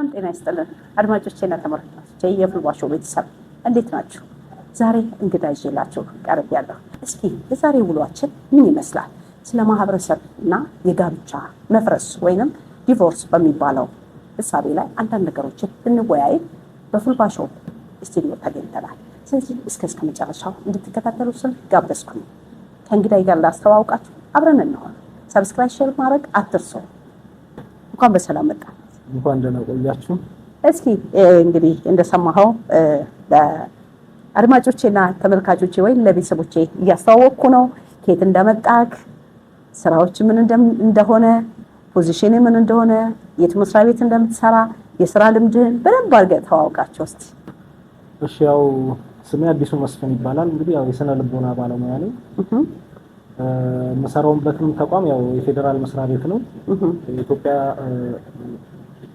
ሰላም ጤና ይስጥልን አድማጮቼና ተመልካቾቼ የፍልባሾ ቤተሰብ እንዴት ናችሁ? ዛሬ እንግዳ ይዤላችሁ ቀርቤያለሁ። እስኪ የዛሬ ውሏችን ምን ይመስላል? ስለ ማህበረሰብና የጋብቻ መፍረስ ወይንም ዲቮርስ በሚባለው እሳቤ ላይ አንዳንድ ነገሮችን እንወያይ በፍልባሾ ስቱዲዮ ተገኝተናል። ስለዚህ እስከ መጨረሻው እንድትከታተሉ ስል ጋበዝኩኝ። ከእንግዳይ ጋር ላስተዋውቃችሁ፣ አብረን እንሆን። ሰብስክራይብ፣ ሼር ማድረግ አትርሱ። እንኳን በሰላም መጣ። እንኳን ደህና ቆያችሁ። እስኪ እንግዲህ እንደሰማኸው ለአድማጮቼና ተመልካቾቼ ወይ ለቤተሰቦቼ እያስተዋወቅኩ ነው። ከየት እንደመጣክ፣ ስራዎች ምን እንደሆነ፣ ፖዚሽን ምን እንደሆነ፣ የት መስሪያ ቤት እንደምትሰራ፣ የስራ ልምድህን በደንብ አድርገህ ተዋውቃቸው እስቲ። እሺ፣ ያው ስሜ አዲሱ መስፍን ይባላል። እንግዲህ ያው የስነ ልቦና ባለሙያ ነኝ። የምሰራውበትም ተቋም ያው የፌዴራል መስሪያ ቤት ነው። የኢትዮጵያ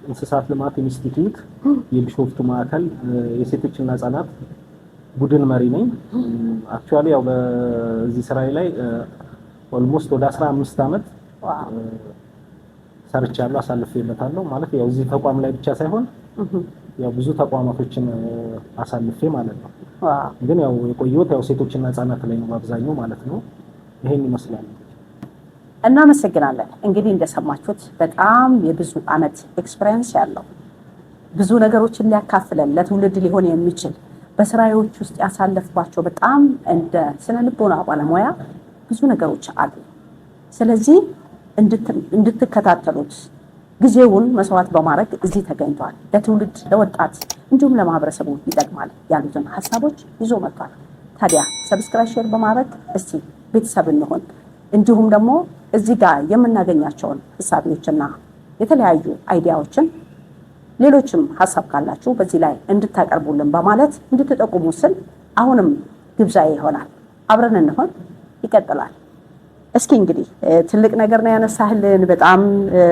እንስሳት ልማት ኢንስቲትዩት የቢሾፍቱ ማዕከል የሴቶችና ህጻናት ቡድን መሪ ነኝ። አክቹአሊ ያው በዚህ ስራዬ ላይ ኦልሞስት ወደ 15 አመት ሰርቻለሁ፣ አሳልፌበታለሁ። ማለት ያው እዚህ ተቋም ላይ ብቻ ሳይሆን ያው ብዙ ተቋማቶችን አሳልፌ ማለት ነው። ግን ያው የቆየሁት ያው ሴቶችና ህጻናት ላይ ነው በአብዛኛው ማለት ነው። ይሄን ይመስላል። እናመሰግናለን። እንግዲህ እንደሰማችሁት በጣም የብዙ አመት ኤክስፒሪየንስ ያለው ብዙ ነገሮችን ሊያካፍለን ለትውልድ ሊሆን የሚችል በስራዎች ውስጥ ያሳለፍባቸው በጣም እንደ ስነ ልቦና ባለሙያ ብዙ ነገሮች አሉ። ስለዚህ እንድትከታተሉት ጊዜውን መስዋዕት በማድረግ እዚህ ተገኝቷል። ለትውልድ ለወጣት እንዲሁም ለማህበረሰቡ ይጠቅማል ያሉትን ሀሳቦች ይዞ መጥቷል። ታዲያ ሰብስክራይብ፣ ሼር በማድረግ እስቲ ቤተሰብ እንሆን። እንዲሁም ደግሞ እዚህ ጋር የምናገኛቸውን ሀሳቦችና የተለያዩ አይዲያዎችን ሌሎችም ሀሳብ ካላችሁ በዚህ ላይ እንድታቀርቡልን በማለት እንድትጠቁሙ ስል አሁንም ግብዣዬ ይሆናል። አብረን እንሆን ይቀጥላል። እስኪ እንግዲህ ትልቅ ነገር ነው ያነሳህልን። በጣም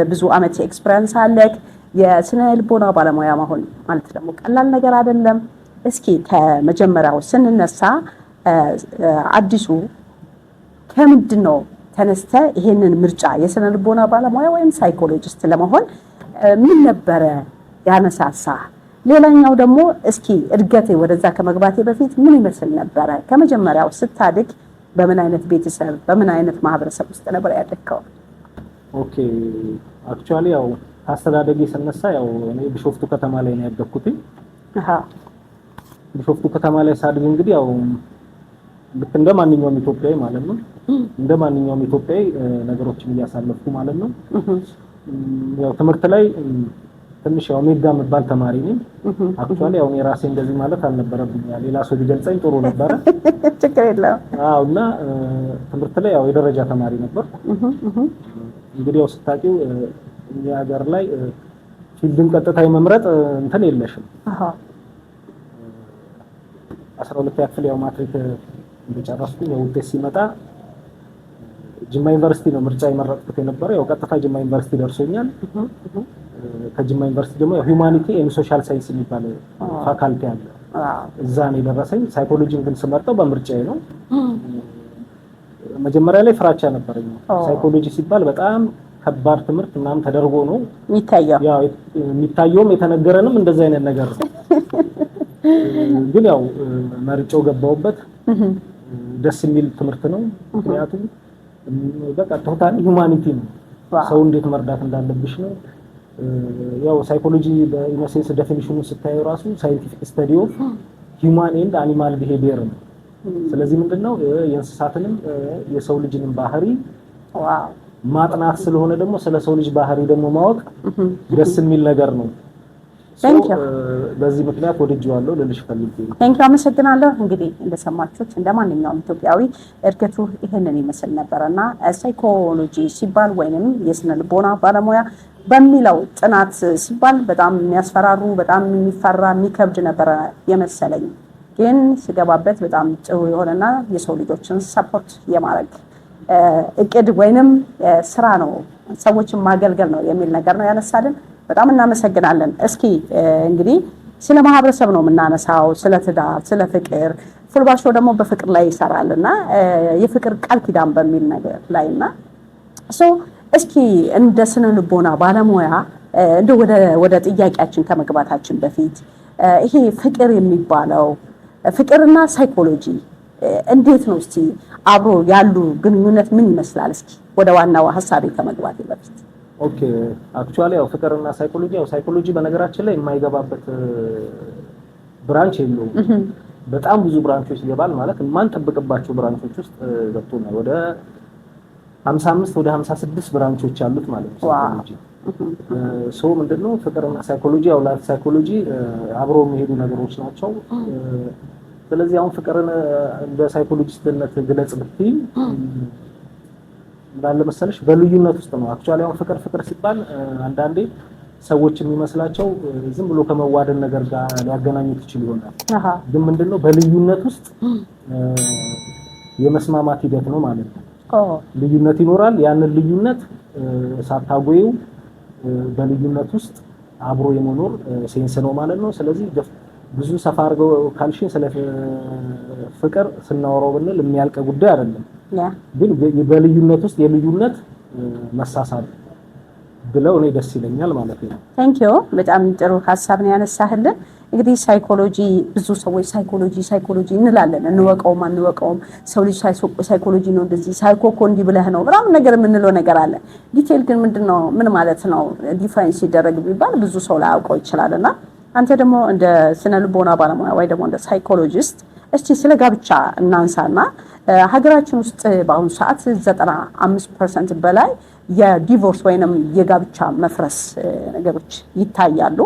ብዙ አመት ኤክስፒሪየንስ አለክ። የስነ ልቦና ባለሙያ መሆን ማለት ደግሞ ቀላል ነገር አይደለም። እስኪ ከመጀመሪያው ስንነሳ አዲሱ ከምንድን ነው ተነስተ ይሄንን ምርጫ የስነ ልቦና ባለሙያ ወይም ሳይኮሎጂስት ለመሆን ምን ነበረ ያነሳሳ? ሌላኛው ደግሞ እስኪ እድገቴ ወደዛ ከመግባቴ በፊት ምን ይመስል ነበረ? ከመጀመሪያው ስታድግ በምን አይነት ቤተሰብ በምን አይነት ማህበረሰብ ውስጥ ነበር ያደግከው? ኦኬ፣ አክቹአሊ ያው አስተዳደጌ ስነሳ ያው እኔ ቢሾፍቱ ከተማ ላይ ነው ያደግኩት። ቢሾፍቱ ከተማ ላይ ሳድግ እንግዲህ ያው ልክ እንደ ማንኛውም ኢትዮጵያዊ ማለት ነው እንደ ማንኛውም ኢትዮጵያዊ ነገሮችን እያሳለፍኩ ማለት ነው። ያው ትምህርት ላይ ትንሽ ያው ሜጋ መባል ተማሪ ነኝ። አክቹአሊ ያው እኔ ራሴ እንደዚህ ማለት አልነበረብኝ። ሌላ ሰው ቢገልጸኝ ጥሩ ነበረ። ችግር የለውም። እና ትምህርት ላይ ያው የደረጃ ተማሪ ነበር። እንግዲህ ያው ስታቂው እኛ ሀገር ላይ ፊልድን ቀጥታ የመምረጥ እንትን የለሽም። 12 ያክል ያው ማትሪክ እንደጨረስኩኝ ውጤት ሲመጣ ጅማ ዩኒቨርሲቲ ነው ምርጫ የመረጥኩት የነበረው። ያው ቀጥታ ጅማ ዩኒቨርሲቲ ደርሶኛል። ከጅማ ዩኒቨርሲቲ ደግሞ ሂዩማኒቲ ኤንድ ሶሻል ሳይንስ የሚባል ፋካልቲ አለ። እዛ ነው የደረሰኝ። ሳይኮሎጂን ግን ስመርጠው በምርጫዬ ነው። መጀመሪያ ላይ ፍራቻ ነበረኝ። ሳይኮሎጂ ሲባል በጣም ከባድ ትምህርት ምናምን ተደርጎ ነው የሚታየውም የተነገረንም እንደዛ አይነት ነገር ነው። ግን ያው መርጬው ገባሁበት። ደስ የሚል ትምህርት ነው። ምክንያቱም በቃ ቶታል ሂዩማኒቲ ነው። ሰው እንዴት መርዳት እንዳለብሽ ነው። ያው ሳይኮሎጂ በኢነሴንስ ዴፊኒሽኑ ስታየው ራሱ ሳይንቲፊክ ስተዲ ኦፍ ሂውማን ኤንድ አኒማል ቢሄቪየር ነው። ስለዚህ ምንድነው የእንስሳትንም የሰው ልጅንም ባህሪ ማጥናት ስለሆነ ደግሞ ስለ ሰው ልጅ ባህሪ ደግሞ ማወቅ ደስ የሚል ነገር ነው። በዚህ ምክንያት ወድጄዋለሁ ልልሽ ፈልጌ ነው። ቴንክ ዩ፣ አመሰግናለሁ። እንግዲህ እንደሰማችሁት እንደማንኛውም ኢትዮጵያዊ እድገቱ ይሄንን ይመስል ነበርና ሳይኮሎጂ ሲባል ወይንም የስነ ልቦና ባለሙያ በሚለው ጥናት ሲባል በጣም የሚያስፈራሩ በጣም የሚፈራ የሚከብድ ነበር የመሰለኝ። ግን ስገባበት በጣም ጥሩ የሆነና የሰው ልጆችን ሰፖርት የማድረግ እቅድ ወይንም ስራ ነው፣ ሰዎችን ማገልገል ነው የሚል ነገር ነው ያነሳልን። በጣም እናመሰግናለን። እስኪ እንግዲህ ስለ ማህበረሰብ ነው የምናነሳው፣ ስለ ትዳር፣ ስለ ፍቅር። ፍልባሾ ደግሞ በፍቅር ላይ ይሰራልና የፍቅር ቃል ኪዳን በሚል ነገር ላይና እስኪ እንደ ስነ ልቦና ባለሙያ እንደው ወደ ጥያቄያችን ከመግባታችን በፊት ይሄ ፍቅር የሚባለው ፍቅርና ሳይኮሎጂ እንዴት ነው? እስቲ አብሮ ያሉ ግንኙነት ምን ይመስላል? እስኪ ወደ ዋናው ሐሳቤ ከመግባቴ በፊት ኦኬ አክቹአሊ ያው ፍቅርና ሳይኮሎጂ በነገራችን ላይ የማይገባበት ብራንች የለውም። በጣም ብዙ ብራንቾች ይገባል ማለት የማንጠብቅባቸው ብራንቾች ውስጥ ገብቶናል። ወደ 55 ወደ 56 ብራንቾች አሉት ማለት ነው ሳይኮሎጂ። ሶ ምንድነው ፍቅርና ሳይኮሎጂ ያው ላይፍ ሳይኮሎጂ አብሮ የሚሄዱ ነገሮች ናቸው። ስለዚህ አሁን ፍቅርን እንደ ሳይኮሎጂስትነት ግለጽ ብትይ እንዳለ መሰለሽ በልዩነት ውስጥ ነው። አክቹአሊ አሁን ፍቅር ሲባል አንዳንዴ ሰዎች የሚመስላቸው ዝም ብሎ ከመዋደድ ነገር ጋር ሊያገናኙት ይችላል ይሆናል። ግን ምንድነው በልዩነት ውስጥ የመስማማት ሂደት ነው ማለት ነው። ልዩነት ይኖራል። ያንን ልዩነት ሳታጎዩ በልዩነት ውስጥ አብሮ የመኖር ሴንስ ነው ማለት ነው። ስለዚህ ብዙ ሰፋ አድርገው ካልሽን ስለ ፍቅር ስናወራው ብንል የሚያልቅ ጉዳይ አይደለም። ግን በልዩነት ውስጥ የልዩነት መሳሳብ ብለው እኔ ደስ ይለኛል ማለት ነው። ታንክ ዩ በጣም ጥሩ ሐሳብ ነው ያነሳህልን። እንግዲህ ሳይኮሎጂ ብዙ ሰዎች ሳይኮሎጂ እንላለን፣ እንወቀውም አንወቀውም። ሰው ልጅ ሳይኮሎጂ ነው እንደዚህ ሳይኮኮ እንዲህ ብለህ ነው ምናምን ነገር የምንለው ነገር አለ። ዲቴል ግን ምንድነው ምን ማለት ነው ዲፋይን ሲደረግ ቢባል ብዙ ሰው ላያውቀው ይችላልና አንተ ደግሞ እንደ ስነ ልቦና ባለሙያ ወይ ደግሞ እንደ ሳይኮሎጂስት እስቲ ስለ ጋብቻ እናንሳና ሀገራችን ውስጥ በአሁኑ ሰዓት 95% በላይ የዲቮርስ ወይንም የጋብቻ መፍረስ ነገሮች ይታያሉ።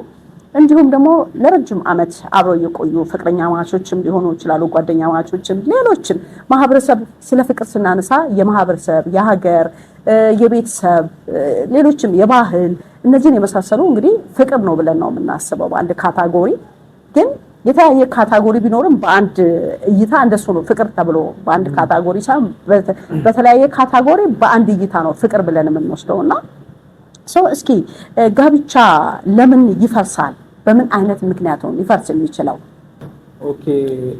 እንዲሁም ደግሞ ለረጅም ዓመት አብረው የቆዩ ፍቅረኛ ማቾችም ሊሆኑ ይችላሉ፣ ጓደኛ ማቾችም፣ ሌሎችም ማህበረሰብ ስለ ፍቅር ስናነሳ የማህበረሰብ፣ የሀገር፣ የቤተሰብ፣ ሌሎችም የባህል እነዚህን የመሳሰሉ እንግዲህ ፍቅር ነው ብለን ነው የምናስበው በአንድ ካታጎሪ። ግን የተለያየ ካታጎሪ ቢኖርም በአንድ እይታ እንደሱ ነው ፍቅር ተብሎ በአንድ ካታጎሪ ሳይሆን በተለያየ ካታጎሪ በአንድ እይታ ነው ፍቅር ብለን የምንወስደውና እስኪ ጋብቻ ለምን ይፈርሳል? በምን አይነት ምክንያት ነው ሊፈርስ የሚችለው? ኦኬ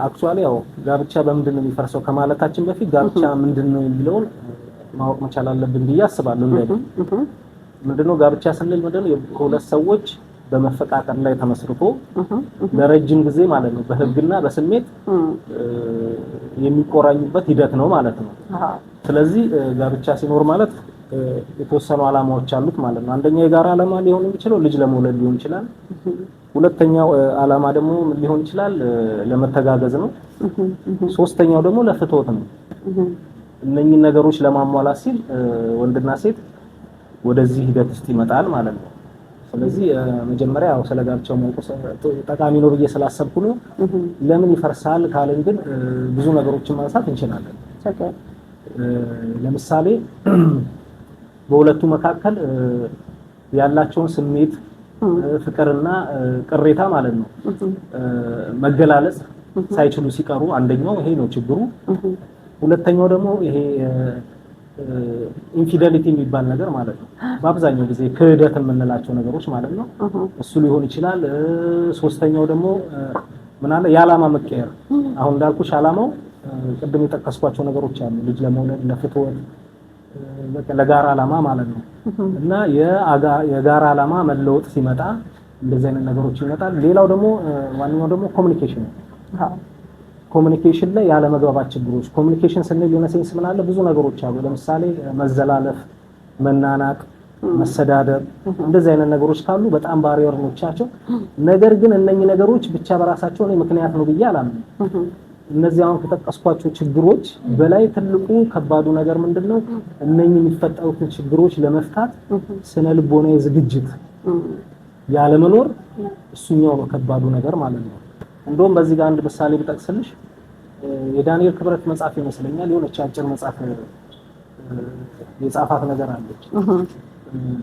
አክቹአሊ ያው ጋብቻ በምንድን ነው የሚፈርሰው ከማለታችን በፊት ጋብቻ ምንድነው የሚለውን ማወቅ መቻል አለብን ብዬ አስባለሁ። ምንድነው ጋብቻ ስንል ምንድነው ሁለት ሰዎች በመፈቃቀር ላይ ተመስርቶ ለረጅም ጊዜ ማለት ነው በህግና በስሜት የሚቆራኙበት ሂደት ነው ማለት ነው። ስለዚህ ጋብቻ ሲኖር ማለት የተወሰኑ ዓላማዎች አሉት ማለት ነው። አንደኛው የጋራ ዓላማ ሊሆን የሚችለው ልጅ ለመውለድ ሊሆን ይችላል። ሁለተኛው ዓላማ ደግሞ ሊሆን ይችላል ለመተጋገዝ ነው። ሶስተኛው ደግሞ ለፍትወት ነው። እነኚህ ነገሮች ለማሟላት ሲል ወንድና ሴት ወደዚህ ሂደት ውስጥ ይመጣል ማለት ነው። ስለዚህ መጀመሪያ ያው ስለ ጋብቻው ማወቅ ጠቃሚ ነው ብዬ ስላሰብኩ ነው። ለምን ይፈርሳል ካልን ግን ብዙ ነገሮችን ማንሳት እንችላለን። ለምሳሌ በሁለቱ መካከል ያላቸውን ስሜት ፍቅርና ቅሬታ ማለት ነው መገላለጽ ሳይችሉ ሲቀሩ አንደኛው ይሄ ነው ችግሩ። ሁለተኛው ደግሞ ይሄ ኢንፊደሊቲ የሚባል ነገር ማለት ነው። በአብዛኛው ጊዜ ክህደት የምንላቸው ነገሮች ማለት ነው እሱ ሊሆን ይችላል። ሶስተኛው ደግሞ ምን አለ የዓላማ መቀየር። አሁን እንዳልኩሽ ዓላማው ቅድም የጠቀስኳቸው ነገሮች አሉ። ልጅ ለመውለድ፣ ለፍትወት፣ ለጋራ ዓላማ ማለት ነው። እና የጋራ ዓላማ መለወጥ ሲመጣ እንደዚህ አይነት ነገሮች ይመጣል። ሌላው ደግሞ ዋናው ደግሞ ኮሙኒኬሽን ነው። ኮሙኒኬሽን ላይ ያለ መግባባት ችግሮች። ኮሙኒኬሽን ስንል የሆነ ሴንስ ምን አለ ብዙ ነገሮች አሉ። ለምሳሌ መዘላለፍ፣ መናናቅ፣ መሰዳደብ እንደዚህ አይነት ነገሮች ካሉ በጣም ባሪየር ናቸው። ነገር ግን እነኚህ ነገሮች ብቻ በራሳቸው ነው ምክንያት ነው ብዬ አላምንም። እነዚህ አሁን ከተጠቀስኳቸው ችግሮች በላይ ትልቁ ከባዱ ነገር ምንድነው? እነኚህ የሚፈጠሩትን ችግሮች ለመፍታት ስነ ልቦናዊ ዝግጅት ያለ መኖር እሱኛው ነው ከባዱ ነገር ማለት ነው። እንደውም በዚህ ጋር አንድ ምሳሌ ብጠቅስልሽ የዳንኤል ክብረት መጽሐፍ ይመስለኛል የሆነች አጭር መጽሐፍ የጻፋት ነገር አለች።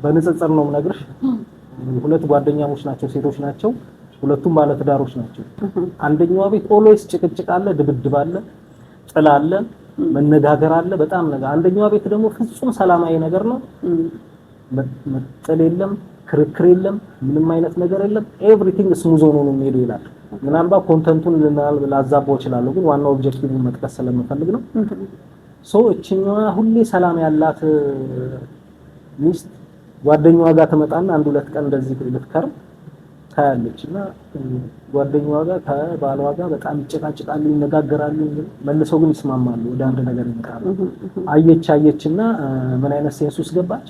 በንጽጽር ነው የምነግርሽ። ሁለት ጓደኛሞች ናቸው፣ ሴቶች ናቸው። ሁለቱም ባለ ትዳሮች ናቸው። አንደኛዋ ቤት ኦልዌይስ ጭቅጭቅ አለ፣ ድብድብ አለ፣ ጥል አለ፣ መነጋገር አለ፣ በጣም ነገር። አንደኛዋ ቤት ደግሞ ፍጹም ሰላማዊ ነገር ነው። መጥል የለም፣ ክርክር የለም፣ ምንም አይነት ነገር የለም። ኤቭሪቲንግ ስሙዝ ሆኖ ነው የሚሄደው ይላል። ምናልባት ኮንተንቱን ላዛባው እችላለሁ፣ ግን ዋናው ኦብጀክቲቭን መጥቀስ ስለምፈልግ ነው። እቺኛዋ ሁሌ ሰላም ያላት ሚስት ጓደኛዋ ጋር ተመጣና አንድ ሁለት ቀን እንደዚህ ልትከርም ታያለችና ጓደኛዋ ጋር ከባሏ ጋር በጣም ይጨቃጭቃሉ፣ ይነጋገራሉ፣ መልሰው ግን ይስማማሉ፣ ወደ አንድ ነገር ይመጣሉ። አየችና ምን አይነት ሴንስ ውስጥ ገባች?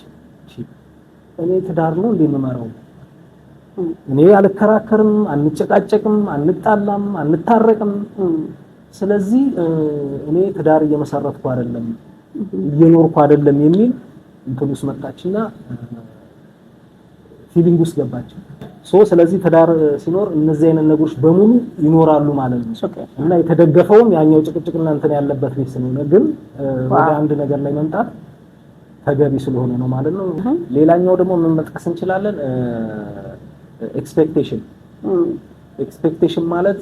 እኔ ትዳር ነው እንዴ የምመራው? እኔ አልከራከርም፣ አንጨቃጨቅም፣ አንጣላም፣ አንታረቅም። ስለዚህ እኔ ትዳር እየመሰረትኩ አይደለም፣ እየኖርኩ አይደለም የሚል እንትን ውስጥ መጣችና ፊሊንግ ውስጥ ገባች። ስለዚህ ትዳር ሲኖር እነዚህ አይነት ነገሮች በሙሉ ይኖራሉ ማለት ነው። እና የተደገፈውም ያኛው ጭቅጭቅና እንትን ያለበት ቤት ስለሆነ ግን ወደ አንድ ነገር ላይ መምጣት ተገቢ ስለሆነ ነው ማለት ነው። ሌላኛው ደግሞ ምን መጥቀስ እንችላለን? ኤክስፔክቴሽን ማለት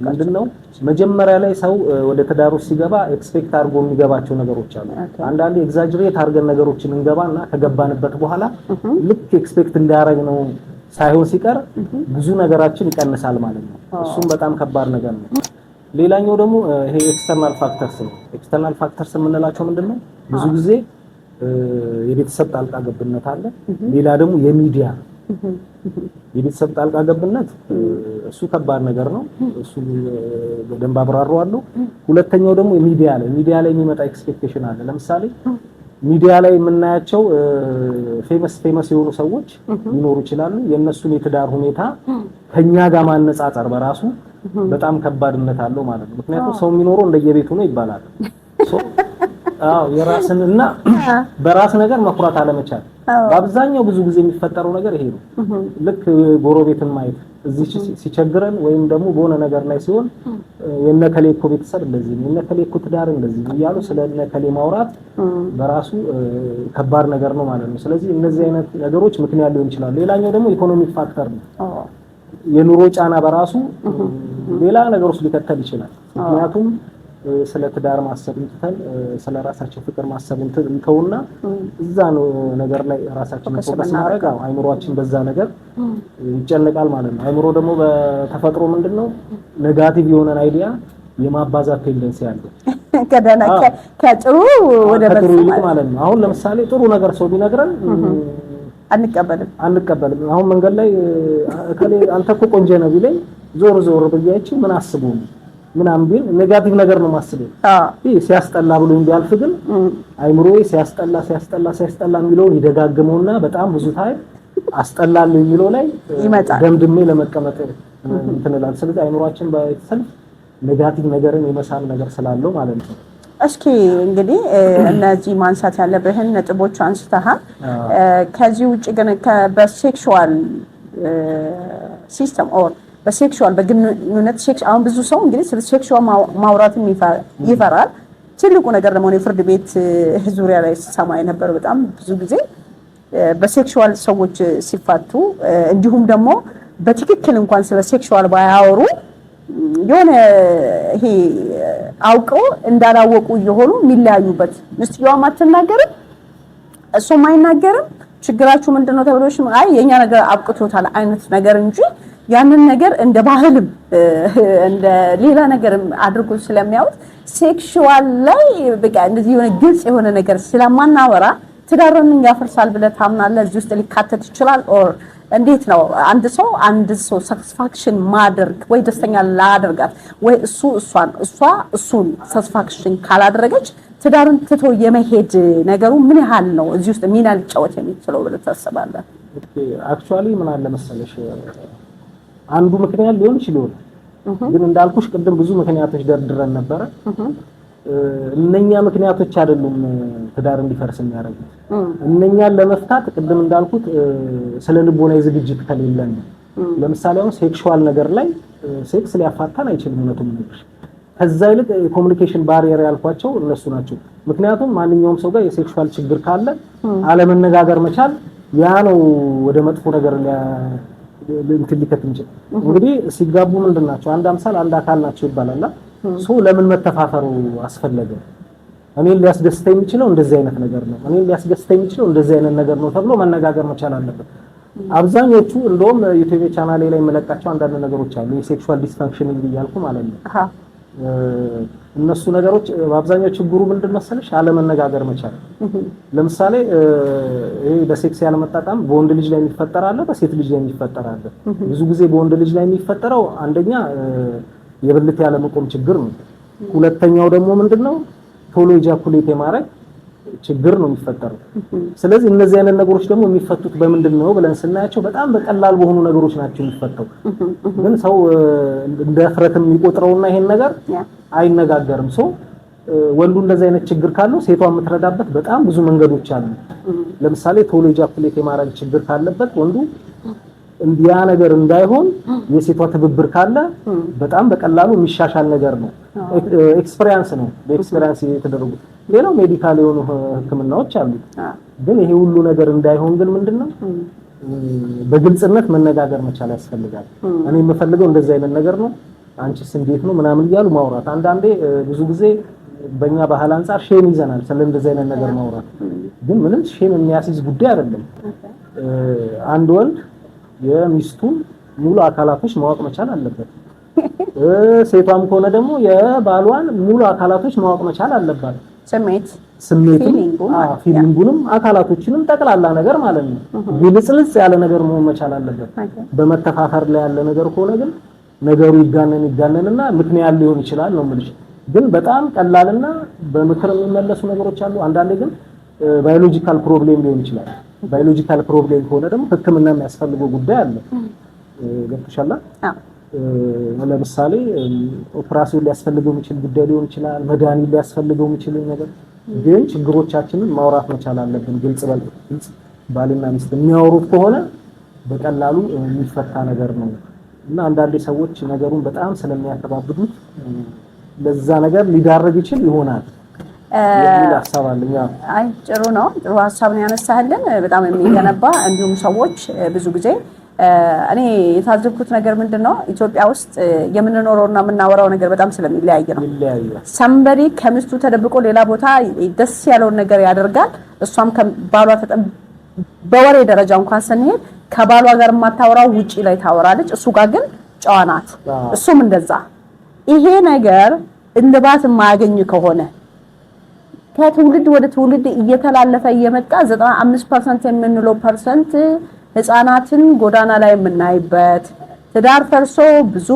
ምንድነው? መጀመሪያ ላይ ሰው ወደ ትዳር ውስጥ ሲገባ ኤክስፔክት አድርጎ የሚገባቸው ነገሮች አሉ። አንዳንዴ ኤግዛጀሬት አድርገን ነገሮችን እንገባና ከገባንበት በኋላ ልክ ኤክስፔክት እንዳያረግ ነው ሳይሆን ሲቀር ብዙ ነገራችን ይቀንሳል ማለት ነው። እሱም በጣም ከባድ ነገር ነው። ሌላኛው ደግሞ ይሄ ኤክስተርናል ፋክተርስ ነው። ኤክስተርናል ፋክተርስ የምንላቸው ምንድነው? ብዙ ጊዜ የቤተሰብ ጣልቃ ገብነት አለ። ሌላ ደግሞ የሚዲያ የቤተሰብ ጣልቃ ገብነት እሱ ከባድ ነገር ነው። እሱ በደንብ አብራራዋለሁ። ሁለተኛው ደግሞ ሚዲያ ላይ የሚመጣ ኤክስፔክቴሽን አለ። ለምሳሌ ሚዲያ ላይ የምናያቸው ፌመስ የሆኑ ሰዎች ሊኖሩ ይችላሉ። የነሱን የትዳር ሁኔታ ከኛ ጋር ማነጻጸር በራሱ በጣም ከባድነት አለው ማለት ነው። ምክንያቱም ሰው የሚኖረው እንደየቤቱ ነው ይባላል። የራስንና በራስ ነገር መኩራት አለመቻል በአብዛኛው ብዙ ጊዜ የሚፈጠረው ነገር ይሄ ነው። ልክ ጎረቤትን ማየት እዚህ ሲቸግረን ወይም ደግሞ በሆነ ነገር ላይ ሲሆን የነከሌ እኮ ቤተሰብ እንደዚህ ነው፣ የነከሌ እኮ ትዳር እንደዚህ ነው እያሉ ስለነከሌ ማውራት በራሱ ከባድ ነገር ነው ማለት ነው። ስለዚህ እነዚህ አይነት ነገሮች ምክንያት ሊሆን ይችላል። ሌላኛው ደግሞ ኢኮኖሚክ ፋክተር ነው። የኑሮ ጫና በራሱ ሌላ ነገር ውስጥ ሊከተል ይችላል። ምክንያቱም ስለ ትዳር ማሰብ እንተን ስለ ራሳችን ፍቅር ማሰብ እንተውና እዛ ነው ነገር ላይ ራሳችንን ፎከስ ማድረግ አይምሮአችን በዛ ነገር ይጨነቃል ማለት ነው። አይምሮ ደግሞ በተፈጥሮ ምንድነው ኔጋቲቭ የሆነን አይዲያ የማባዛት ቴንደንሲ አለው። ከጥሩ ወደ ጥሩ ማለት ነው። አሁን ለምሳሌ ጥሩ ነገር ሰው ቢነግረን አንቀበልም። አሁን መንገድ ላይ እከሌ አንተ እኮ ቆንጆ ነው ቢለኝ ዞር ብያይቺ ምን አስቡ ምናምን ቢል ኔጋቲቭ ነገር ነው ማስበው። ይሄ ሲያስጠላ ብሎ እንዲያልፍ ግን አይምሮዬ ሲያስጠላ የሚለውን ይደጋግመውና በጣም ብዙ ታይም አስጠላል የሚለው ላይ ደምድሜ ለመቀመጥ እንትን እላለሁ። ስለዚህ አይምሮአችን በተሰልፍ ኔጋቲቭ ነገርን የመሳብ ነገር ስላለው ማለት ነው። እስኪ እንግዲህ እነዚህ ማንሳት ያለብህን ነጥቦች አንስተሃል። ከዚህ ውጪ ግን በሴክሹዋል ሲስተም ኦር በሴክሹዋል በግንኙነት ሴክስ አሁን ብዙ ሰው እንግዲህ ስለ ሴክሹዋል ማውራትም ይፈራል። ትልቁ ነገር ደግሞ ፍርድ ቤት ዙሪያ ላይ ሰማ የነበረው በጣም ብዙ ጊዜ በሴክሹዋል ሰዎች ሲፋቱ እንዲሁም ደግሞ በትክክል እንኳን ስለ ሴክሹዋል ባያወሩ የሆነ ይሄ አውቀው እንዳላወቁ የሆኑ የሚለያዩበት ሚስትየዋም አትናገርም እሱም አይናገርም። ችግራችሁ ምንድነው ተብሎሽ አይ የኛ ነገር አብቅቶታል አይነት ነገር እንጂ ያንን ነገር እንደ ባህልም እንደ ሌላ ነገር አድርጎ ስለሚያዩት ሴክሹዋል ላይ በቃ እንደዚህ የሆነ ግልጽ የሆነ ነገር ስለማናወራ ትዳርን ያፈርሳል ብለህ ታምናለህ? እዚህ ውስጥ ሊካተት ይችላል ኦር እንዴት ነው? አንድ ሰው ሳቲስፋክሽን ማድረግ ወይ ደስተኛ ላደርጋት ወይ እሱን ሳቲስፋክሽን ካላደረገች ትዳርን ትቶ የመሄድ ነገሩ ምን ያህል ነው እዚህ ውስጥ ሚና ሊጫወት የሚችለው ብለህ ታስባለህ? አክቹአሊ ምን አለ መሰለሽ አንዱ ምክንያት ሊሆን ይችላል። ግን እንዳልኩሽ ቅድም ብዙ ምክንያቶች ደርድረን ነበረ። እነኛ ምክንያቶች አይደሉም ትዳር እንዲፈርስ የሚያደርጉት። እነኛን ለመፍታት ቅድም እንዳልኩት ስለ ልቦናዊ ዝግጅት ከሌለን ለምሳሌ አሁን ሴክሹዋል ነገር ላይ ሴክስ ሊያፋታን አይችልም እውነቱን ነገር። ከዛ ይልቅ ኮሙኒኬሽን ባሪየር ያልኳቸው እነሱ ናቸው። ምክንያቱም ማንኛውም ሰው ጋር የሴክሹዋል ችግር ካለ አለመነጋገር መቻል ያ ነው ወደ መጥፎ ነገር እንትን ሊከት እንጂ እንግዲህ ሲጋቡ ምንድናቸው አንድ አምሳል አንድ አካል ናቸው ይባላል። ሶ ለምን መተፋፈሩ አስፈለገ? እኔን ሊያስደስተኝ የሚችለው እንደዚህ አይነት ነገር ነው፣ እኔን ሊያስደስተኝ የሚችለው እንደዚህ አይነት ነገር ነው ተብሎ መነጋገር መቻል አለበት። አብዛኞቹ እንደውም ዩቲዩብ ቻናሌ ላይ የምለቃቸው አንዳንድ ነገሮች አሉ የሴክሹዋል ዲስፈንክሽን እያልኩ ማለት ነው። እነሱ ነገሮች በአብዛኛው ችግሩ ምንድን መሰለሽ አለመነጋገር መቻል። ለምሳሌ ይሄ በሴክስ ያለመጣጣም በወንድ ልጅ ላይ የሚፈጠር አለ፣ በሴት ልጅ ላይ የሚፈጠር አለ። ብዙ ጊዜ በወንድ ልጅ ላይ የሚፈጠረው አንደኛ የብልት ያለመቆም ችግር ነው። ሁለተኛው ደግሞ ምንድነው ቶሎ ኢጃኩሌት የማድረግ ችግር ነው የሚፈጠረው። ስለዚህ እነዚህ አይነት ነገሮች ደግሞ የሚፈቱት በምንድን ነው ብለን ስናያቸው በጣም በቀላል በሆኑ ነገሮች ናቸው የሚፈተው። ግን ሰው እንደ ፍረትም የሚቆጥረውና ይሄን ነገር አይነጋገርም። ሰው ወንዱ እንደዚህ አይነት ችግር ካለው ሴቷ የምትረዳበት በጣም ብዙ መንገዶች አሉ። ለምሳሌ ቶሎ ኢጃኩሌት የማድረግ ችግር ካለበት ወንዱ እንዲያ ነገር እንዳይሆን የሴቷ ትብብር ካለ በጣም በቀላሉ የሚሻሻል ነገር ነው። ኤክስፒሪየንስ ነው፣ በኤክስፒሪየንስ የተደረጉ ሌላው ሜዲካል የሆኑ ህክምናዎች አሉ። ግን ይሄ ሁሉ ነገር እንዳይሆን ግን ምንድነው በግልጽነት መነጋገር መቻል ያስፈልጋል። እኔ የምፈልገው እንደዚህ አይነት ነገር ነው፣ አንቺስ እንዴት ነው ምናምን እያሉ ማውራት። አንዳንዴ ብዙ ጊዜ በእኛ ባህል አንፃር ሼም ይዘናል ስለ እንደዚህ አይነት ነገር ማውራት። ግን ምንም ሼም የሚያስይዝ ጉዳይ አይደለም። አንድ ወንድ የሚስቱን ሙሉ አካላቶች ማወቅ መቻል አለበት። ሴቷም ከሆነ ደግሞ የባሏን ሙሉ አካላቶች ማወቅ መቻል አለባት። ስሜቱን ፊሊንጉንም አካላቶችንም ጠቅላላ ነገር ማለት ነው። ግልጽልጽ ያለ ነገር መሆን መቻል አለበት። በመተፋፈር ላይ ያለ ነገር ከሆነ ግን ነገሩ ይጋነንና ምክንያት ሊሆን ይችላል ነው የምልሽ። ግን በጣም ቀላልና በምክር የሚመለሱ ነገሮች አሉ። አንዳንዴ ግን ባዮሎጂካል ፕሮብሌም ሊሆን ይችላል። ባዮሎጂካል ፕሮብሌም ከሆነ ደግሞ ህክምና የሚያስፈልገው ጉዳይ አለ። ገብቶሻል? ለምሳሌ ኦፕራሲዮን ሊያስፈልገው የሚችል ጉዳይ ሊሆን ይችላል። መድኃኒት ሊያስፈልገው የሚችል ነገር ግን ችግሮቻችንን ማውራት መቻል አለብን። ግልጽ ባልና ሚስት የሚያወሩት ከሆነ በቀላሉ የሚፈታ ነገር ነው እና አንዳንዴ ሰዎች ነገሩን በጣም ስለሚያከባብዱት ለዛ ነገር ሊዳረግ ይችል ይሆናል። ሐሳብ አለኝ። አይ ጥሩ ነው። ጥሩ ሐሳብ ነው ያነሳህልን፣ በጣም የሚገነባ እንዲሁም ሰዎች ብዙ ጊዜ እኔ የታዘብኩት ነገር ምንድነው ኢትዮጵያ ውስጥ የምንኖረውና የምናወራው ነገር በጣም ስለሚለያይ ነው። ሰምበሪ ከሚስቱ ተደብቆ ሌላ ቦታ ደስ ያለውን ነገር ያደርጋል። እሷም ከባሏ በወሬ ደረጃ እንኳን ስንሄድ ከባሏ ጋር የማታወራው ውጪ ላይ ታወራለች። እሱ ጋር ግን ጨዋ ናት። እሱም እንደዛ። ይሄ ነገር እልባት የማያገኝ ከሆነ ከትውልድ ወደ ትውልድ እየተላለፈ እየመጣ 95% የምንለው ፐርሰንት ህፃናትን ጎዳና ላይ የምናይበት ትዳር ፈርሶ ብዙ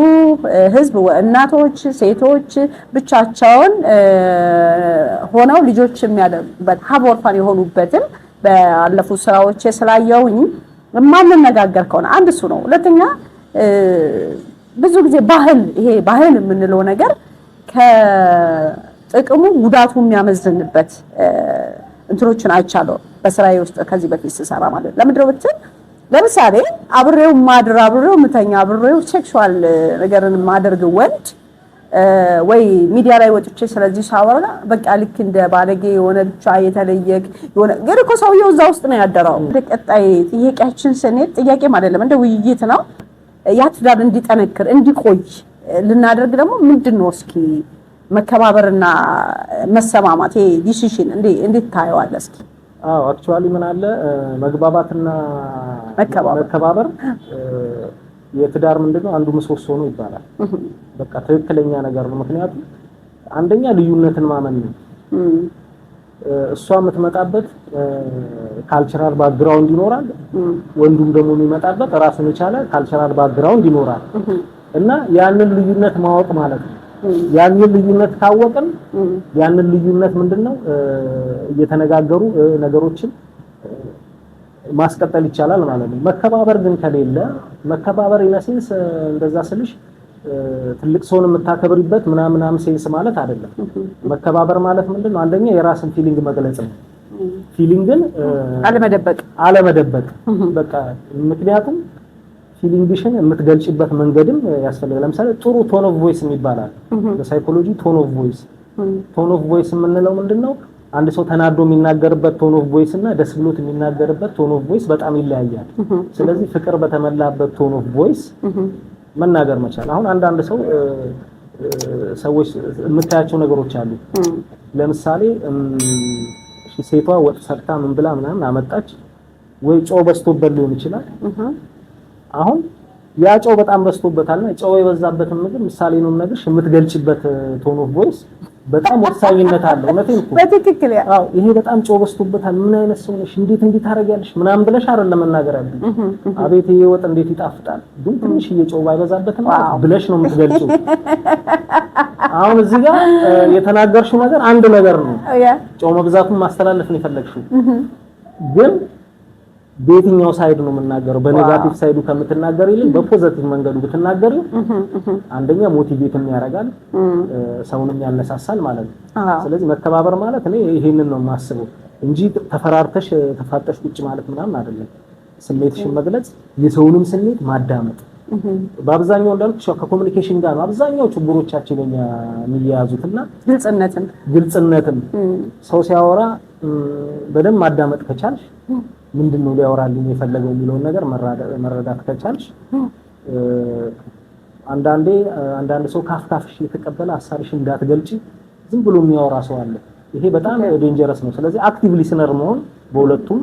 ህዝብ እናቶች፣ ሴቶች ብቻቸውን ሆነው ልጆች የሚያደርጉበት ሀቦርፋን የሆኑበትን ባለፉት ስራዎች ስላየውኝ የማንነጋገር ከሆነ አንድ እሱ ነው። ሁለተኛ ብዙ ጊዜ ይሄ ባህል የምንለው ነገር ከጥቅሙ ጉዳቱ የሚያመዝንበት እንትኖችን አይቻለሁ በስራዬ ውስጥ ከዚህ በፊት ስሰራ ማለት ነው። ለምንድነው ብትል ለምሳሌ አብሬው ማድር አብሬው ምተኛ አብሬው ሴክሹዋል ነገርን ማደርግ ወንድ ወይ ሚዲያ ላይ ወጥቼ ስለዚህ ሳወራ በቃ ልክ እንደ ባለጌ የሆነ ብቻ የተለየክ የሆነ ግን እኮ ሰውየው እዛ ውስጥ ነው ያደረው። ቀጣይ ጥያቄያችን ስንሄድ ጥያቄም አይደለም እንደ ውይይት ነው። ያ ትዳር እንዲጠነክር እንዲቆይ ልናደርግ ደግሞ ምንድነው እስኪ መከባበርና መሰማማት ይሄ ዲሲሽን እንዴት ታየዋለህ እስኪ? አክቹአሊ ምን አለ መግባባትና መከባበር የትዳር ምንድነው አንዱ ምሰሶ ነው ይባላል። በቃ ትክክለኛ ነገር ነው። ምክንያቱም አንደኛ ልዩነትን ማመን ነው። እሷ የምትመጣበት ካልቸራል ባክግራውንድ ይኖራል፣ ወንዱም ደግሞ የሚመጣበት ራሱን የቻለ ካልቸራል ባክግራውንድ ይኖራል እና ያንን ልዩነት ማወቅ ማለት ነው። ያንን ልዩነት ካወቅን ያንን ልዩነት ምንድነው እየተነጋገሩ ነገሮችን ማስቀጠል ይቻላል ማለት ነው። መከባበር ግን ከሌለ መከባበር ኢነሴንስ እንደዛ ስልሽ ትልቅ ሰውን የምታከብሪበት ምናምን ሴንስ ማለት አይደለም። መከባበር ማለት ምንድነው አንደኛ የራስን ፊሊንግ መግለጽ ነው። ፊሊንግን አለመደበቅ በቃ ምክንያቱም ፊሊንግሽን የምትገልጪበት መንገድም ያስፈልጋል። ለምሳሌ ጥሩ ቶን ኦፍ ቮይስ የሚባላል በሳይኮሎጂ ቶን ኦፍ ቮይስ የምንለው ምንድነው አንድ ሰው ተናዶ የሚናገርበት ቶን ኦፍ ቮይስ እና ደስ ብሎት የሚናገርበት ቶን ኦፍ ቮይስ በጣም ይለያያል። ስለዚህ ፍቅር በተመላበት ቶን ኦፍ ቮይስ መናገር መቻል። አሁን አንዳንድ ሰዎች የምታያቸው ነገሮች አሉ። ለምሳሌ ሴቷ ወጥ ሰርታ ምን ብላ ምናምን አመጣች ወይ ጨው በዝቶበት ሊሆን ይችላል። አሁን ያ ጨው በጣም በዝቶበታልና ጨው የበዛበትን ምግብ ምሳሌ ነው ነገርሽ የምትገልጭበት ቶን ኦፍ ቮይስ በጣም ወሳኝነት አለው። እውነቴን እኮ በትክክል አዎ ይሄ በጣም ጨው በዝቶበታል፣ ምን አይነት ሰው ነሽ፣ እንዴት ታረጋለሽ ምናምን ብለሽ አይደለም መናገር ያለብሽ። አቤት ይሄ ወጥ እንዴት ይጣፍጣል፣ ግን ትንሽ ጨው ባይበዛበትም ብለሽ ነው የምትገልጪው። አሁን እዚህ ጋር የተናገርሽው ነገር አንድ ነገር ነው፣ ጨው መብዛቱን ማስተላለፍ ነው የፈለግሽው። ግን በየትኛው ሳይድ ነው የምናገረው? በኔጋቲቭ ሳይዱ ከምትናገር ይልቅ በፖዚቲቭ መንገዱ ብትናገሪ አንደኛ ሞቲቬትም ያደርጋል፣ ሰውንም ያነሳሳል ማለት ነው። ስለዚህ መተባበር ማለት እኔ ይሄንን ነው የማስበው እንጂ ተፈራርተሽ ተፋጠሽ ቁጭ ማለት ምናምን አይደለም። ስሜትሽን መግለጽ፣ የሰውንም ስሜት ማዳመጥ በአብዛኛው እንዳልኩሽ ከኮሙኒኬሽን ጋር ነው አብዛኛው ችግሮቻችን የሚያያዙትና ግልጽነትን ሰው ሲያወራ በደንብ ማዳመጥ ከቻልሽ ምንድነው ሊያወራልኝ የፈለገው የሚለውን ነገር መረዳት ከቻልሽ አንዳንድ ሰው ካፍካፍሽ የተቀበለ ሐሳብሽ እንዳትገልጪ ዝም ብሎ የሚያወራ ሰው አለ። ይሄ በጣም ዴንጀረስ ነው። ስለዚህ አክቲቭ ሊስነር መሆን በሁለቱም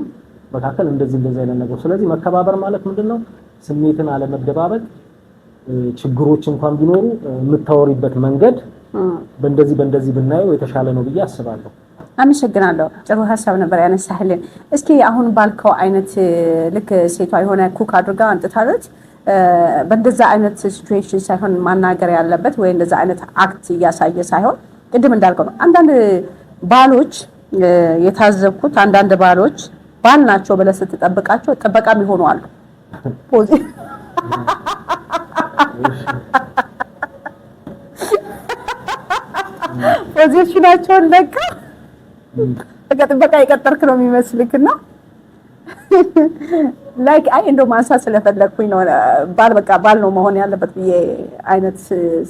መካከል እንደዚህ አይነት ነገር። ስለዚህ መከባበር ማለት ምንድነው? ስሜትን አለመደባበቅ፣ ችግሮች እንኳን ቢኖሩ የምታወሪበት መንገድ በእንደዚህ ብናየው የተሻለ ነው ብዬ አስባለሁ። አመሰግናለሁ። ጥሩ ሀሳብ ነበር ያነሳህልን። እስኪ አሁን ባልከው አይነት ልክ ሴቷ የሆነ ኩክ አድርጋ አንጥታለት በእንደዛ አይነት ሲቹዌሽን ሳይሆን ማናገር ያለበት ወይ እንደዛ አይነት አክት እያሳየ ሳይሆን ቅድም እንዳልከው ነው። አንዳንድ ባሎች የታዘብኩት አንዳንድ ባሎች ባል ናቸው ብለህ ስትጠብቃቸው ጥበቃም ይሆኑ አሉ። ፖዚሽናቸውን ለካ ጥበቃ የቀጠርክ ነው የሚመስልክና ላይክ አይ እንደው ማንሳት ስለፈለኩኝ ነው። ባል ነው መሆን ያለበት ብዬ አይነት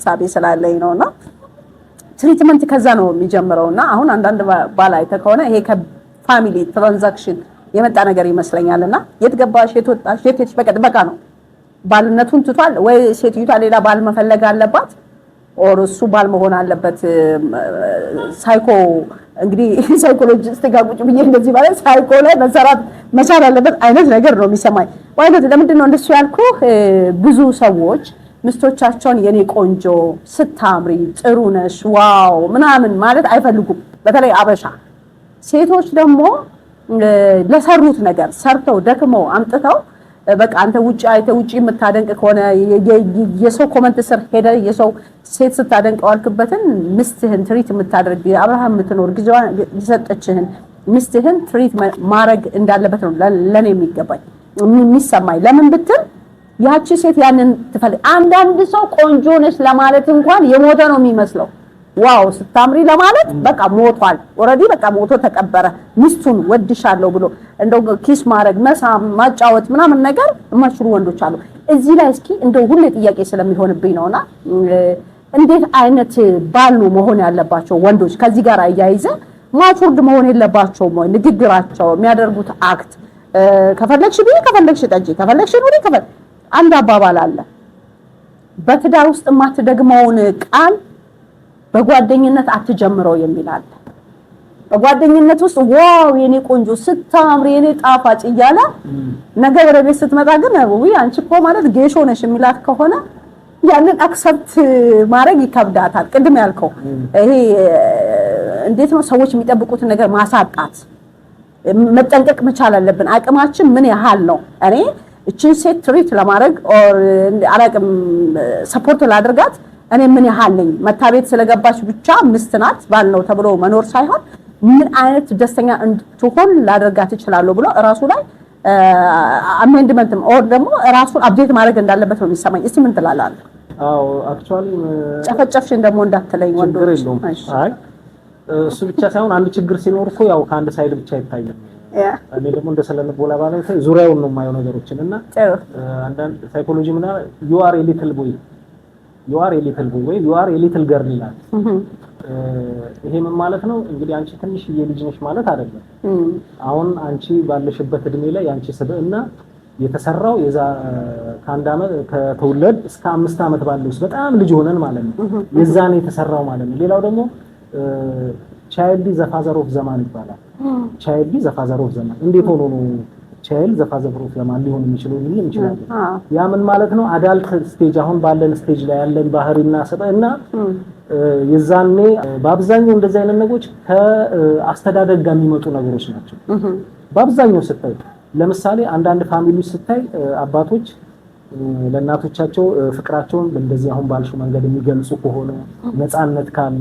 ሳቤ ስላለኝ ነውና ትሪትመንት ከዛ ነው የሚጀምረውና አሁን አንዳንድ ባል አይተህ ከሆነ ይሄ ከፋሚሊ ትራንዛክሽን የመጣ ነገር ይመስለኛልና የት ገባሽ የት ወጣሽ የት ሄድሽ በቃ ነው ባልነቱን ትቷል ወይ ሴትዮዋ ሌላ ባል መፈለግ አለባት ኦር እሱ ባል መሆን አለበት። ሳይኮ እንግዲህ ሳይኮሎጂስት ጋር ቁጭ ብዬ እንደዚህ ማለት ሳይኮ ላይ መሰራት መቻል አለበት አይነት ነገር ነው የሚሰማኝ። ወይስ ለምንድን ነው እንደሱ ያልኩህ? ብዙ ሰዎች ምስቶቻቸውን የኔ ቆንጆ ስታምሪ ጥሩ ነሽ ዋው ምናምን ማለት አይፈልጉም። በተለይ አበሻ ሴቶች ደግሞ ለሰሩት ነገር ሰርተው ደክመው አምጥተው በቃ አንተ ውጪ የምታደንቅ ከሆነ የሰው ኮመንት ስር ሄደ የሰው ሴት ስታደንቅ ዋልክበትን ምስትህን ትሪት የምታደርግ አብርሃም የምትኖር ጊዜዋን የሰጠችህን ምስትህን ትሪት ማድረግ እንዳለበት ነው ለኔ የሚሰማኝ። ለምን ብትል ያቺ ሴት ያንን ትፈልግ። አንዳንድ ሰው ቆንጆ ነሽ ለማለት እንኳን የሞተ ነው የሚመስለው። ዋው ስታምሪ ለማለት በቃ ሞቷል ኦሬዲ በቃ ሞቶ ተቀበረ። ሚስቱን ወድሻለሁ ብሎ እንደው ኪስ ማድረግ መሳም ማጫወት ምናምን ነገር የማይችሉ ወንዶች አሉ። እዚህ ላይ እስኪ እንደው ሁሌ ጥያቄ ስለሚሆንብኝ ነውና እንዴት አይነት ባል ነው መሆን ያለባቸው ወንዶች? ከዚህ ጋር አያይዘ ማቹርድ መሆን የለባቸውም ወይ? ንግግራቸው የሚያደርጉት አክት ከፈለግሽ ቢ ከፈለግሽ ጠጪ ከፈለግሽ ኑሪ አንድ አባባል አለ በትዳር ውስጥ የማትደግመውን ቃል በጓደኝነት አትጀምረው የሚል አለ። በጓደኝነት ውስጥ ዋው የኔ ቆንጆ ስታምሪ የኔ ጣፋጭ እያለ ነገር ወደ ቤት ስትመጣ ግን ወይ አንቺ እኮ ማለት ጌሾ ነሽ የሚላት ከሆነ ያንን አክሰፕት ማድረግ ይከብዳታል። ቅድም ያልከው ይሄ እንዴት ነው ሰዎች የሚጠብቁትን ነገር ማሳጣት መጠንቀቅ መቻል አለብን። አቅማችን ምን ያህል ነው? እኔ እቺን ሴት ትሪት ለማድረግ ኦር አላቅም ሰፖርት ላድርጋት እኔ ምን ያህል ነኝ? መታቤት ስለገባች ብቻ ምስት ናት ባል ነው ተብሎ መኖር ሳይሆን ምን አይነት ደስተኛ እንድትሆን ላደርጋት እችላለሁ ብሎ ራሱ ላይ አሜንድመንት ኦር ደግሞ ራሱን አፕዴት ማድረግ እንዳለበት ነው የሚሰማኝ። እስቲ ምን ትላለህ? አዎ አክቹአሊ ጨፈጨፍሽን ደግሞ እንዳትለኝ ወንዶች። አይ እሱ ብቻ ሳይሆን አንድ ችግር ሲኖር እኮ ያው ከአንድ ሳይድ ብቻ አይታይም። እኔ ደግሞ እንደሰለንቦላ ባለው ዙሪያውን ነው የማየው ነገሮችን እና አንዳንድ ሳይኮሎጂ ምና you are a little boy ወይ you are a little girl ይላል። ይሄ ምን ማለት ነው እንግዲህ አንቺ ትንሽዬ ልጅ ነሽ ማለት አይደለም። አሁን አንቺ ባለሽበት እድሜ ላይ አንቺ ስብዕና የተሰራው የዛ ከአንድ አመት ከተወለድ እስከ 5 አመት ባለው ውስጥ በጣም ልጅ ሆነን ማለት ነው የዛኔ የተሰራው ማለት ነው። ሌላው ደግሞ ቻይልድ ዘ ፋዘር ኦፍ ዘማን ይባላል። ቻይልድ ዘ ፋዘር ኦፍ ዘማን እንዴት ሆኖ ነው ቻይልድ ዘፋዘር ኦፍ ዘማን ሊሆን የሚችለው ሊሆን ይችላል። ያ ምን ማለት ነው? አዳልት ስቴጅ አሁን ባለን ስቴጅ ላይ ያለን ባህሪና ሰበና የዛኔ በአብዛኛው እንደዚህ አይነት ነገሮች ከአስተዳደግ ጋር የሚመጡ ነገሮች ናቸው። በአብዛኛው ስታይ ለምሳሌ አንዳንድ ፋሚሊዎች ስታይ አባቶች ለእናቶቻቸው ፍቅራቸውን እንደዚህ አሁን ባልሽው መንገድ የሚገልጹ ከሆነ ነፃነት ካለ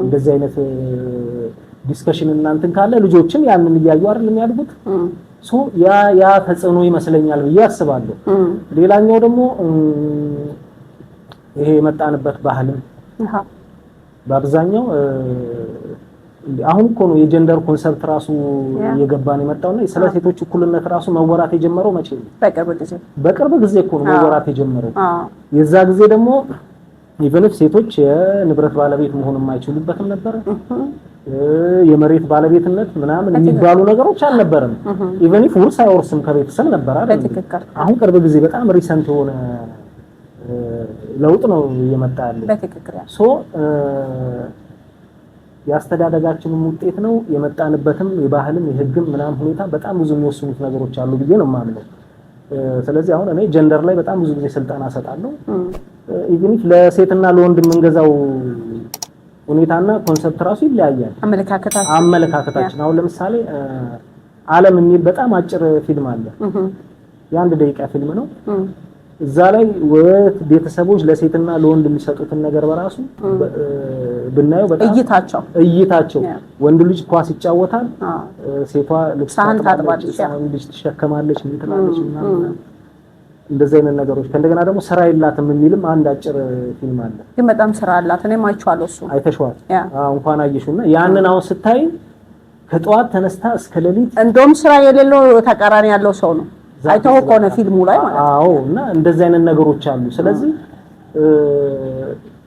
እንደዚህ አይነት ዲስከሽን እናንተን ካለ ልጆችን ያንን እያዩ አይደል የሚያድጉት። ሶ ያ ተጽዕኖ ይመስለኛል ብዬ አስባለሁ። ሌላኛው ደግሞ ይሄ የመጣንበት ባህል በአብዛኛው አሁን እኮ ነው የጀንደር ኮንሰፕት ራሱ እየገባን የመጣውና ስለ ሴቶች እኩልነት ራሱ መወራት የጀመረው መቼ ነው? በቅርብ ጊዜ እኮ ነው መወራት የጀመረው። የዛ ጊዜ ደግሞ ኢቨን ሴቶች የንብረት ባለቤት መሆን የማይችሉበትም ነበር። የመሬት ባለቤትነት ምናምን የሚባሉ ነገሮች አልነበረም። ኢቨን ውርስ አይወርስም ከቤተሰብ ነበር አይደል? አሁን ቅርብ ጊዜ በጣም ሪሰንት የሆነ ለውጥ ነው እየመጣ ያለው። ሶ ያስተዳደጋችንም ውጤት ነው የመጣንበትም የባህልም የህግም ምናምን ሁኔታ በጣም ብዙ የሚወስኑት ነገሮች አሉ ብዬ ነው የማምነው። ስለዚህ አሁን እኔ ጀንደር ላይ በጣም ብዙ ጊዜ ስልጠና ሰጣለሁ። ኢቭን ለሴትና ለወንድ የምንገዛው ሁኔታና ኮንሰፕት ራሱ ይለያያል። አመለካከታችን አሁን ለምሳሌ ዓለም የሚል በጣም አጭር ፊልም አለ። የአንድ ደቂቃ ፊልም ነው። እዛ ላይ ቤተሰቦች ለሴትና ለወንድ የሚሰጡትን ነገር በራሱ ብናየው በጣም እይታቸው ወንድ ልጅ ኳስ ይጫወታል፣ ሴቷ ልብስ ታጥባለች፣ ልጅ ትሸከማለች፣ ምን ትላለች ምናምን እንደዚህ አይነት ነገሮች። ከእንደገና ደግሞ ስራ የላትም የሚልም አንድ አጭር ፊልም አለ። ግን በጣም ስራ አላት። እኔም አይቼዋለሁ። እሱ አይተሽዋል? እንኳን አየሽውና ያንን አሁን ስታይ ከጠዋት ተነስታ እስከ ሌሊት እንደውም ስራ የሌለው ተቃራኒ ያለው ሰው ነው። አይተው ከሆነ ፊልሙ ላይ ማለት ነው። አዎ። እና እንደዚህ አይነት ነገሮች አሉ። ስለዚህ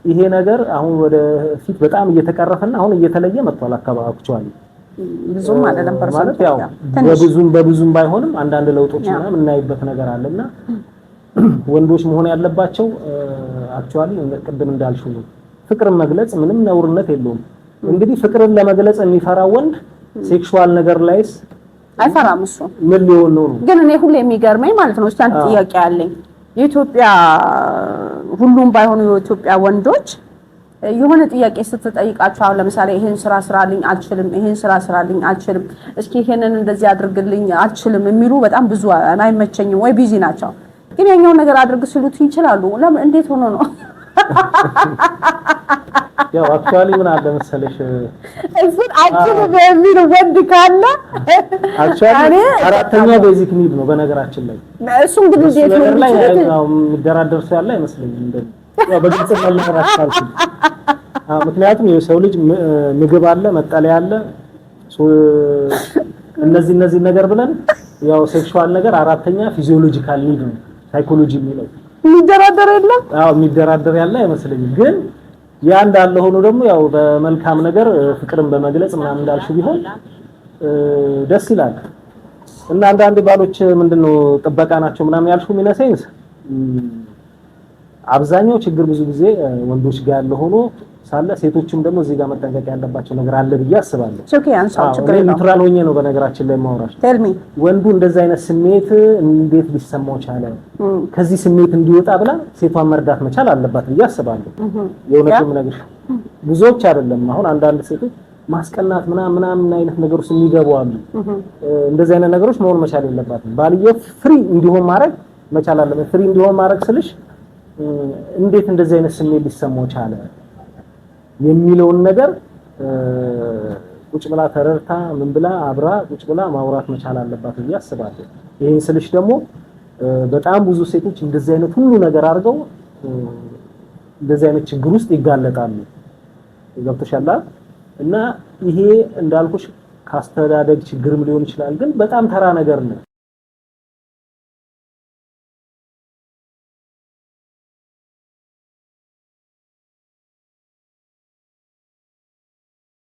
ይሄ ነገር አሁን ወደ ፊት በጣም እየተቀረፈና አሁን እየተለየ መጥቷል። አካባቢያቸዋል ብዙም አይደለም ማለት ያው በብዙም ባይሆንም አንዳንድ ለውጦች ምናምን እናይበት ነገር አለና ወንዶች መሆን ያለባቸው አክቹአሊ ቅድም እንዳልሽው ነው። ፍቅርን መግለጽ ምንም ነውርነት የለውም። እንግዲህ ፍቅርን ለመግለጽ የሚፈራው ወንድ ሴክሹዋል ነገር ላይስ አይፈራም። እሱ ምን ሊሆን ነው? ግን እኔ ሁሌ የሚገርመኝ ማለት ነው። እስቲ አንድ ጥያቄ አለኝ። የኢትዮጵያ ሁሉም ባይሆኑ የኢትዮጵያ ወንዶች የሆነ ጥያቄ ስትጠይቃቸው አሁን ለምሳሌ ይሄን ስራ ስራልኝ አልችልም፣ ይሄን ስራ ስራልኝ አልችልም፣ እስኪ ይሄንን እንደዚህ አድርግልኝ አልችልም የሚሉ በጣም ብዙ አይመቸኝም ወይ ቢዚ ናቸው። ግን ያኛው ነገር አድርግ ሲሉት ይችላሉ። ለምን እንዴት ሆኖ ነው? ያው አክቹአሊ ምን አለ መሰለሽ እሱን አጭሩ በሚል ወንድ ካለ አክቹአሊ አራተኛ ቤዚክ ኒድ ነው በነገራችን ላይ። እሱን ግን እንዴት ነው ላይ ያው የሚደራደር ሰው ያለ አይመስለኝም። እንደዚህ ያው በግልጽ መናገር አልቻልኩም። ምክንያቱም የሰው ልጅ ምግብ አለ፣ መጠለያ አለ። እነዚህ ነገር ብለን ያው ሴክሹዋል ነገር አራተኛ ፊዚዮሎጂካል ኒድ ነው። ሳይኮሎጂ የሚለው የሚደራደር የለም። አዎ የሚደራደር ያለ አይመስለኝም። ግን ያ እንዳለ ሆኖ ደግሞ ያው በመልካም ነገር ፍቅርን በመግለጽ ምናምን እንዳልሽ ቢሆን ደስ ይላል። እና አንዳንድ ባሎች ምንድነው ጥበቃ ናቸው ምናምን ያልሽው ሚነሴንስ አብዛኛው ችግር ብዙ ጊዜ ወንዶች ጋር ያለ ሆኖ ሳለ ሴቶችም ደግሞ እዚህ ጋር መጠንቀቅ ያለባቸው ነገር አለ ብዬ አስባለሁ። ኦኬ አንሳው ችግር የለውም። ኒውትራል ሆኜ ነው በነገራችን ላይ ማውራሽ። ቴልሚ ወንዱ እንደዛ አይነት ስሜት እንዴት ሊሰማው ቻለ? ከዚህ ስሜት እንዲወጣ ብላ ሴቷን መርዳት መቻል አለባት ብዬ አስባለሁ። የእውነትም ነገር ብዙዎች አይደለም አሁን አንዳንድ ሴቶች ማስቀናት ምናምን አይነት ነገሮች የሚገቡ አሉ። እንደዚህ አይነት ነገሮች መሆን መቻል የለባትም። ባልየው ፍሪ እንዲሆን ማድረግ መቻል አለበት። ፍሪ እንዲሆን ማድረግ ስልሽ እንዴት እንደዚህ አይነት ስሜት ሊሰማው ቻለ የሚለውን ነገር ቁጭ ብላ ተረርታ ምን ብላ አብራ ቁጭ ብላ ማውራት መቻል አለባት ብዬ አስባለሁ። ይሄን ስልሽ ደግሞ በጣም ብዙ ሴቶች እንደዚህ አይነት ሁሉ ነገር አድርገው እንደዚህ አይነት ችግር ውስጥ ይጋለጣሉ። ገብቶሻል? እና ይሄ እንዳልኩሽ ካስተዳደግ ችግርም ሊሆን ይችላል፣ ግን በጣም ተራ ነገር ነው።